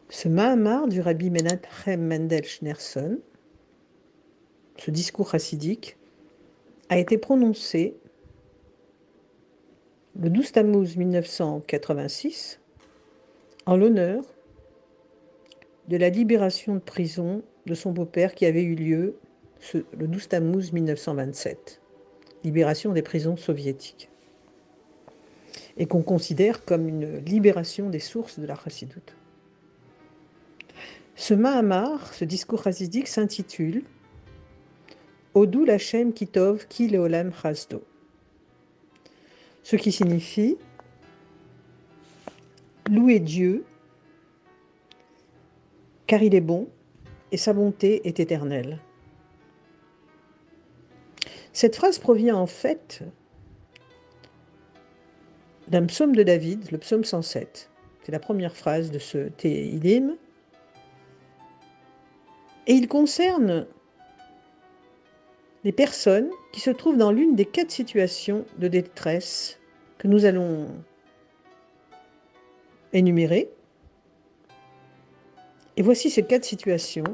Ce Mahamar du Rabbi Menachem Mendel Schneerson, ce discours chassidique, a été prononcé le 12 Tammuz 1986 en l'honneur de la libération de prison de son beau-père qui avait eu lieu le 12 Tammuz 1927, libération des prisons soviétiques, et qu'on considère comme une libération des sources de la chassidoute. Ce Mahamar, ce discours chassidique s'intitule Odou Lachem Kitov Ki Leolam Chasdo, ce qui signifie louer Dieu car il est bon et sa bonté est éternelle. Cette phrase provient en fait d'un psaume de David, le psaume 107. C'est la première phrase de ce Tehillim. Et il concerne les personnes qui se trouvent dans l'une des 4 situations de détresse que nous allons énumérer. Et voici ces 4 situations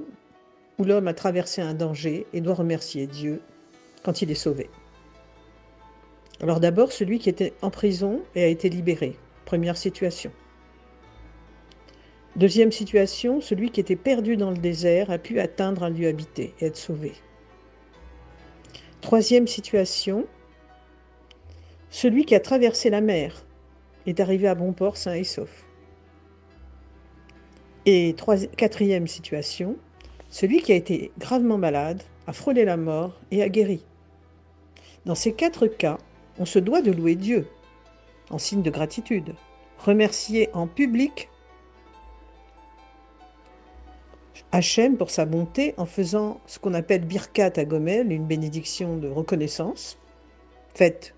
où l'homme a traversé un danger et doit remercier Dieu quand il est sauvé. Alors d'abord, celui qui était en prison et a été libéré. Première situation. Deuxième situation, celui qui était perdu dans le désert a pu atteindre un lieu habité et être sauvé. Troisième situation, celui qui a traversé la mer est arrivé à bon port sain et sauf. Et quatrième situation, celui qui a été gravement malade a frôlé la mort et a guéri. Dans ces 4 cas, on se doit de louer Dieu, en signe de gratitude, remercier en public Hachem pour sa bonté en faisant ce qu'on appelle Birkat Hagomel, une bénédiction de reconnaissance, faite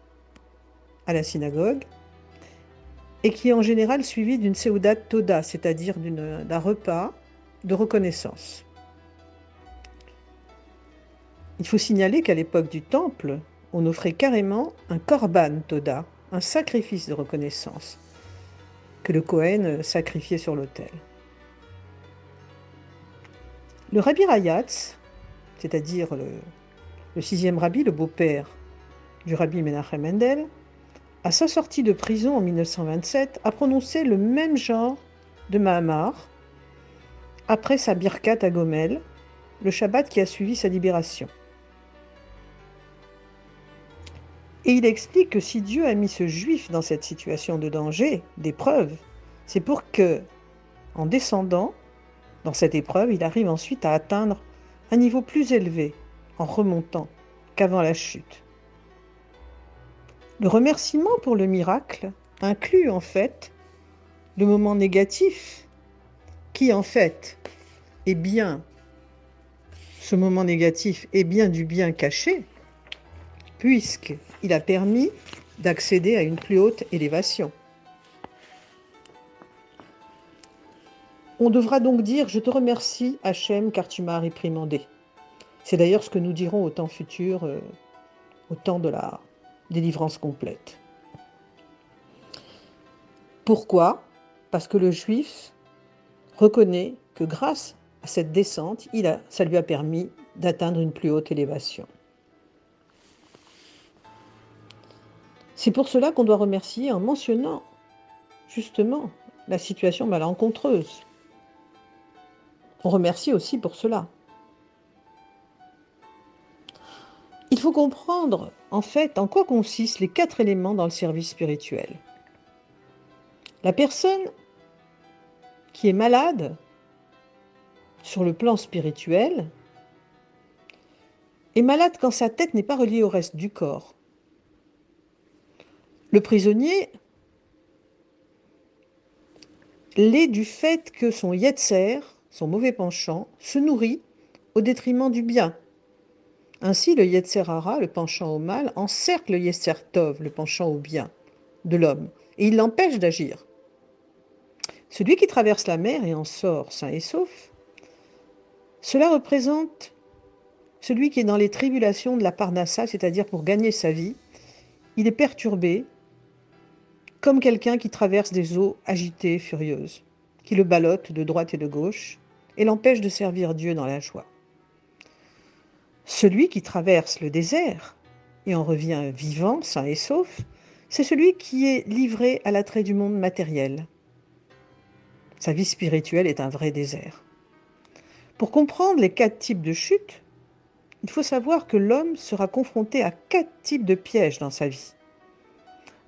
à la synagogue, et qui est en général suivie d'une Seudat Toda, c'est-à-dire d'un repas de reconnaissance. Il faut signaler qu'à l'époque du Temple, on offrait carrément un Korban Toda, un sacrifice de reconnaissance, que le Kohen sacrifiait sur l'autel. Le Rabbi Rayatz, c'est-à-dire le 6e rabbi, le beau-père du Rabbi Menachem Mendel, à sa sortie de prison en 1927, a prononcé le même genre de Mahamar après sa Birkat Hagomel, le Shabbat qui a suivi sa libération. Et il explique que si Dieu a mis ce juif dans cette situation de danger, d'épreuve, c'est pour que, en descendant dans cette épreuve, il arrive ensuite à atteindre un niveau plus élevé en remontant qu'avant la chute. Le remerciement pour le miracle inclut en fait le moment négatif qui en fait est bien, ce moment négatif est bien du bien caché puisqu'il a permis d'accéder à une plus haute élévation. On devra donc dire « Je te remercie, Hachem, car tu m'as réprimandé ». C'est d'ailleurs ce que nous dirons au temps futur, au temps de la délivrance complète. Pourquoi ? Parce que le juif reconnaît que grâce à cette descente, ça lui a permis d'atteindre une plus haute élévation. C'est pour cela qu'on doit remercier en mentionnant justement la situation malencontreuse. On remercie aussi pour cela. Il faut comprendre, en fait, en quoi consistent les 4 éléments dans le service spirituel. La personne qui est malade sur le plan spirituel est malade quand sa tête n'est pas reliée au reste du corps. Le prisonnier l'est du fait que son yetzer, son mauvais penchant, se nourrit au détriment du bien. Ainsi, le yetzer hara, le penchant au mal, encercle le yetzer tov, le penchant au bien de l'homme, et il l'empêche d'agir. Celui qui traverse la mer et en sort sain et sauf, cela représente celui qui est dans les tribulations de la parnassa, c'est-à-dire pour gagner sa vie. Il est perturbé, comme quelqu'un qui traverse des eaux agitées, furieuses. qui le ballotte de droite et de gauche et l'empêche de servir Dieu dans la joie. Celui qui traverse le désert et en revient vivant, sain et sauf, c'est celui qui est livré à l'attrait du monde matériel. Sa vie spirituelle est un vrai désert. Pour comprendre les 4 types de chutes, il faut savoir que l'homme sera confronté à 4 types de pièges dans sa vie.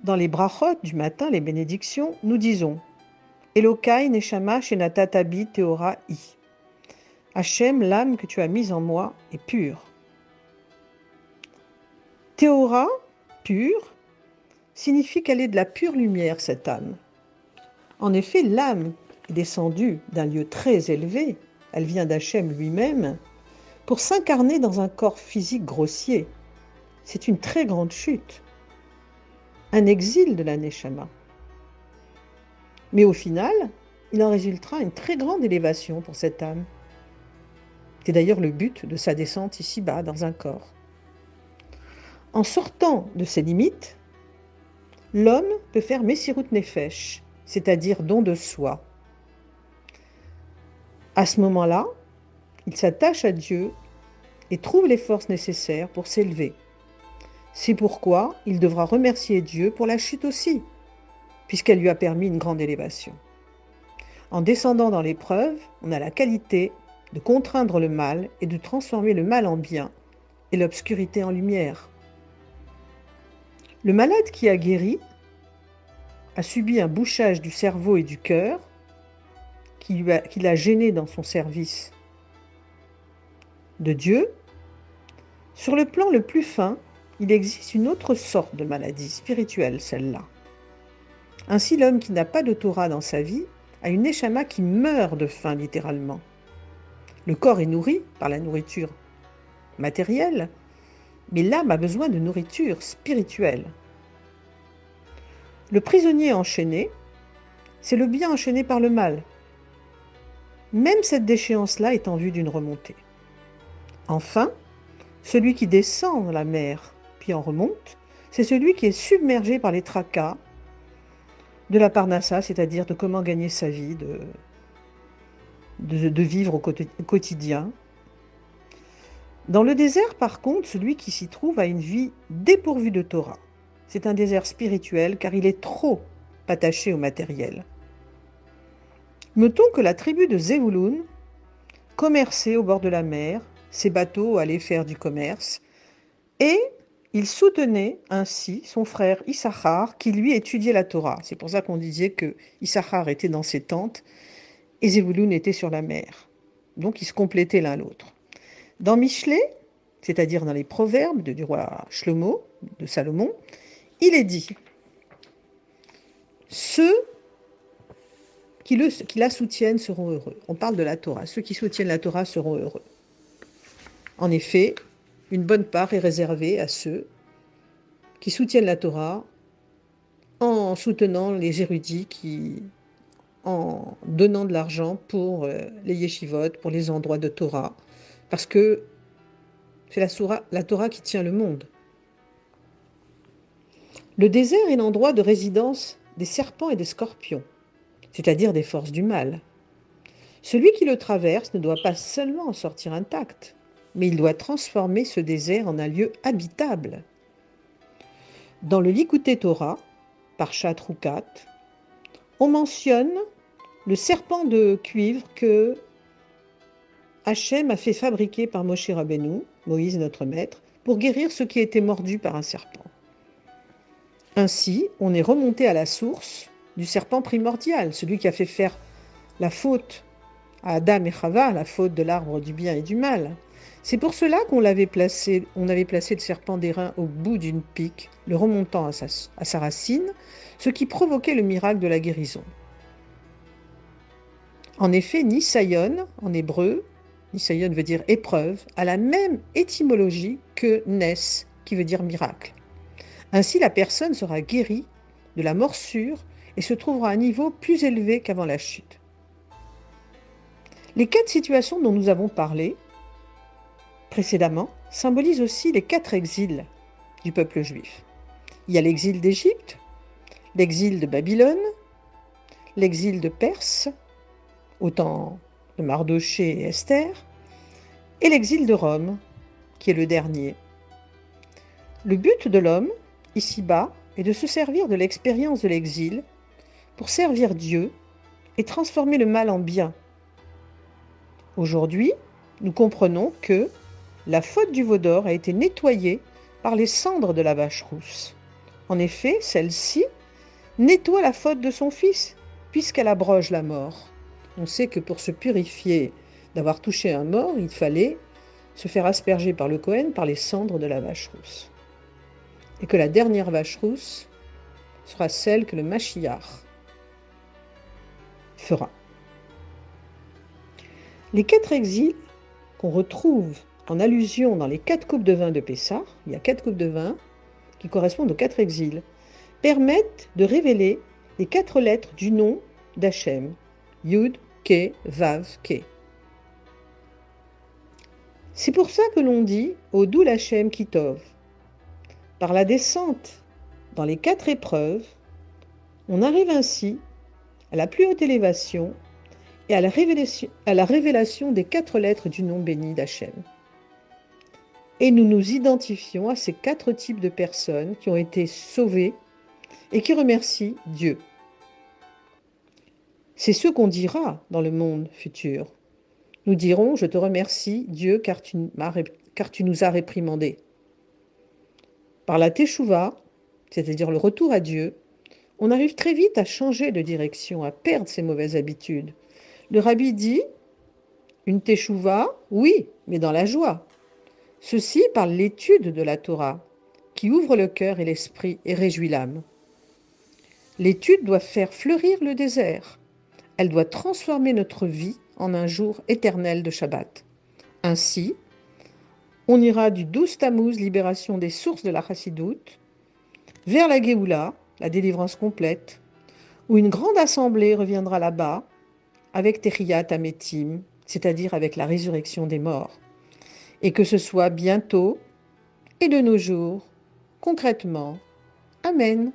Dans les brachot du matin, les bénédictions, nous disons Elokai neshama shenata tabi teora i. Hachem, l'âme que tu as mise en moi, est pure. Teora, pure, signifie qu'elle est de la pure lumière, cette âme. En effet, l'âme est descendue d'un lieu très élevé, elle vient d'Hachem lui-même, pour s'incarner dans un corps physique grossier. C'est une très grande chute, un exil de la Neshama. Mais au final, il en résultera une très grande élévation pour cette âme. C'est d'ailleurs le but de sa descente ici-bas, dans un corps. En sortant de ses limites, l'homme peut faire Messirut Nefesh, c'est-à-dire don de soi. À ce moment-là, il s'attache à Dieu et trouve les forces nécessaires pour s'élever. C'est pourquoi il devra remercier Dieu pour la chute aussi, puisqu'elle lui a permis une grande élévation. En descendant dans l'épreuve, on a la qualité de contraindre le mal et de transformer le mal en bien et l'obscurité en lumière. Le malade qui a guéri a subi un bouchage du cerveau et du cœur qui l'a gêné dans son service de Dieu. Sur le plan le plus fin, il existe une autre sorte de maladie spirituelle, celle-là. Ainsi, l'homme qui n'a pas de Torah dans sa vie a une Neshama qui meurt de faim, littéralement. Le corps est nourri par la nourriture matérielle, mais l'âme a besoin de nourriture spirituelle. Le prisonnier enchaîné, c'est le bien enchaîné par le mal. Même cette déchéance-là est en vue d'une remontée. Enfin, celui qui descend dans la mer, puis en remonte, c'est celui qui est submergé par les tracas de la parnassa, c'est-à-dire de comment gagner sa vie, de vivre au quotidien. Dans le désert, par contre, celui qui s'y trouve a une vie dépourvue de Torah. C'est un désert spirituel car il est trop attaché au matériel. Mettons que la tribu de Zévouloun commerçait au bord de la mer, ses bateaux allaient faire du commerce, et il soutenait ainsi son frère Issachar qui lui étudiait la Torah. C'est pour ça qu'on disait que Issachar était dans ses tentes et Zévouloun était sur la mer. Donc ils se complétaient l'un l'autre. Dans Michelet, c'est-à-dire dans les proverbes du roi Shlomo, de Salomon, il est dit « Ceux qui la soutiennent seront heureux ». On parle de la Torah. Ceux qui soutiennent la Torah seront heureux. En effet, une bonne part est réservée à ceux qui soutiennent la Torah en soutenant les érudits, en donnant de l'argent pour les yeshivot, pour les endroits de Torah, parce que c'est la Torah qui tient le monde. Le désert est l'endroit de résidence des serpents et des scorpions, c'est-à-dire des forces du mal. Celui qui le traverse ne doit pas seulement en sortir intact, mais il doit transformer ce désert en un lieu habitable. Dans le Likutei Torah, Parshat Rukat, on mentionne le serpent de cuivre que Hachem a fait fabriquer par Moshe Rabbeinu, Moïse notre maître, pour guérir ceux qui étaient mordus par un serpent. Ainsi, on est remonté à la source du serpent primordial, celui qui a fait faire la faute à Adam et Chava, la faute de l'arbre du bien et du mal. C'est pour cela qu'on avait placé le serpent d'airain au bout d'une pique, le remontant à sa racine, ce qui provoquait le miracle de la guérison. En effet, Nisayon, en hébreu, Nisayon veut dire épreuve, a la même étymologie que Nes, qui veut dire miracle. Ainsi, la personne sera guérie de la morsure et se trouvera à un niveau plus élevé qu'avant la chute. Les 4 situations dont nous avons parlé précédemment symbolisent aussi les 4 exils du peuple juif. Il y a l'exil d'Égypte, l'exil de Babylone, l'exil de Perse au temps de Mardochée et Esther, et l'exil de Rome, qui est le dernier. Le but de l'homme, ici-bas, est de se servir de l'expérience de l'exil pour servir Dieu et transformer le mal en bien. Aujourd'hui, nous comprenons que la faute du veau d'or a été nettoyée par les cendres de la vache rousse. En effet, celle-ci nettoie la faute de son fils, puisqu'elle abroge la mort. On sait que pour se purifier d'avoir touché un mort, il fallait se faire asperger par le Cohen par les cendres de la vache rousse. Et que la dernière vache rousse sera celle que le Mashiach fera. Les 4 exils qu'on retrouve en allusion dans les 4 coupes de vin de Pessah, il y a 4 coupes de vin qui correspondent aux 4 exils, permettent de révéler les 4 lettres du nom d'Hachem, Yud, Ke, Vav, Ke. C'est pour ça que l'on dit Odul Hachem Kitov. Par la descente dans les 4 épreuves, on arrive ainsi à la plus haute élévation et à la révélation des 4 lettres du nom béni d'Hachem. Et nous nous identifions à ces 4 types de personnes qui ont été sauvées et qui remercient Dieu. C'est ce qu'on dira dans le monde futur. Nous dirons « Je te remercie, Dieu, car tu nous as réprimandés ». Par la teshuva, c'est-à-dire le retour à Dieu, on arrive très vite à changer de direction, à perdre ses mauvaises habitudes. Le rabbi dit « Une teshuva, oui, mais dans la joie ». Ceci par l'étude de la Torah, qui ouvre le cœur et l'esprit et réjouit l'âme. L'étude doit faire fleurir le désert. Elle doit transformer notre vie en un jour éternel de Shabbat. Ainsi, on ira du 12 Tammuz, libération des sources de la Chassidoute, vers la Géoula, la délivrance complète, où une grande assemblée reviendra là-bas avec Techiyat Ametim, c'est-à-dire avec la résurrection des morts. Et que ce soit bientôt et de nos jours, concrètement. Amen.